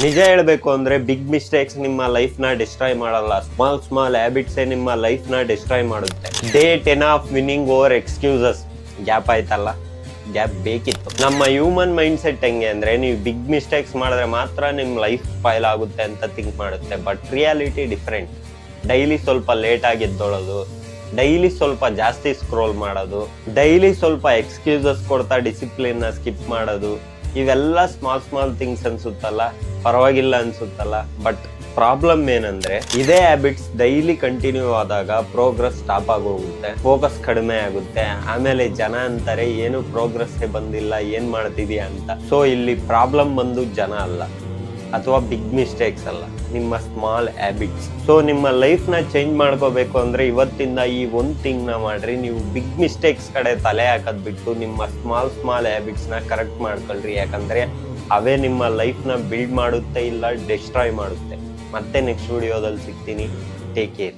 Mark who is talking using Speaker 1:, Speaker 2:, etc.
Speaker 1: ನಿಜ ಹೇಳ್ಬೇಕು ಅಂದ್ರೆ ಬಿಗ್ ಮಿಸ್ಟೇಕ್ಸ್ ನಿಮ್ಮ ಲೈಫ್ ನ ಡಿಸ್ಟ್ರಾಯ್ ಮಾಡಲ್ಲ. ಸ್ಮಾಲ್ ಹ್ಯಾಬಿಟ್ಸ್ ನಿಮ್ಮ ಲೈಫ್ ನ ಡಿಸ್ಟ್ರಾಯ್ ಮಾಡುತ್ತೆ. Day 10 of winning over excuses. Gap ಆಯ್ತಲ್ಲ, ಗ್ಯಾಪ್ ಬೇಕಿತ್ತು. ನಮ್ಮ ಹ್ಯೂಮನ್ ಮೈಂಡ್ ಸೆಟ್ ಹೆಂಗೆ ಅಂದ್ರೆ, ನೀವು ಬಿಗ್ ಮಿಸ್ಟೇಕ್ಸ್ ಮಾಡಿದ್ರೆ ಮಾತ್ರ ನಿಮ್ ಲೈಫ್ ಸ್ಪಾಯ್ಲ್ ಆಗುತ್ತೆ ಅಂತ ಥಿಂಕ್ ಮಾಡುತ್ತೆ. But reality different. ಡೈಲಿ ಸ್ವಲ್ಪ ಲೇಟ್ ಆಗಿ ಎದ್ದೊಳೋದು, ಡೈಲಿ ಸ್ವಲ್ಪ ಜಾಸ್ತಿ ಸ್ಕ್ರೋಲ್ ಮಾಡೋದು, ಡೈಲಿ ಸ್ವಲ್ಪ ಎಕ್ಸ್ಕ್ಯೂಸಸ್ ಕೊಡ್ತಾ ಡಿಸಿಪ್ಲಿನ್ ನ ಸ್ಕಿಪ್ ಮಾಡೋದು, ಇವೆಲ್ಲ ಸ್ಮಾಲ್ ಥಿಂಗ್ಸ್ ಅನ್ಸುತ್ತಲ್ಲ, ಪರವಾಗಿಲ್ಲ ಅನ್ಸುತ್ತಲ್ಲ. ಬಟ್ ಪ್ರಾಬ್ಲಮ್ ಏನಂದ್ರೆ, ಇದೇ ಹ್ಯಾಬಿಟ್ಸ್ ಡೈಲಿ ಕಂಟಿನ್ಯೂ ಆದಾಗ ಪ್ರೋಗ್ರೆಸ್ ಸ್ಟಾಪ್ ಆಗೋಗುತ್ತೆ, ಫೋಕಸ್ ಕಡಿಮೆ ಆಗುತ್ತೆ. ಆಮೇಲೆ ಜನ ಅಂತಾರೆ ಏನು ಪ್ರೋಗ್ರೆಸ್ ಬಂದಿಲ್ಲ, ಏನ್ ಮಾಡ್ತಿದ್ಯಾ ಅಂತ. ಸೊ ಇಲ್ಲಿ ಪ್ರಾಬ್ಲಮ್ ಬಂದು ಜನ ಅಲ್ಲ, ಅಥವಾ ಬಿಗ್ ಮಿಸ್ಟೇಕ್ಸ್ ಅಲ್ಲ, ನಿಮ್ಮ ಸ್ಮಾಲ್ ಹ್ಯಾಬಿಟ್ಸ್. ಸೊ ನಿಮ್ಮ ಲೈಫ್ ನ ಚೇಂಜ್ ಮಾಡ್ಕೋಬೇಕು ಅಂದ್ರೆ ಇವತ್ತಿಂದ ಈ ಒಂದ್ ಥಿಂಗ್ ನ ಮಾಡ್ರಿ. ನೀವು ಬಿಗ್ ಮಿಸ್ಟೇಕ್ಸ್ ಕಡೆ ತಲೆ ಹಾಕೋದ್ ಬಿಟ್ಟು ನಿಮ್ಮ ಸ್ಮಾಲ್ ಹ್ಯಾಬಿಟ್ಸ್ ನ ಕರೆಕ್ಟ್ ಮಾಡ್ಕೊಳ್ರಿ. ಯಾಕಂದ್ರೆ ಅವೇ ನಿಮ್ಮ ಲೈಫ್ ನ ಬಿಲ್ಡ್ ಮಾಡುತ್ತೆ, ಇಲ್ಲ ಡಿಸ್ಟ್ರಾಯ್ ಮಾಡುತ್ತೆ. ಮತ್ತೆ ನೆಕ್ಸ್ಟ್ ವಿಡಿಯೋದಲ್ಲಿ ಸಿಗ್ತೀನಿ. Take care.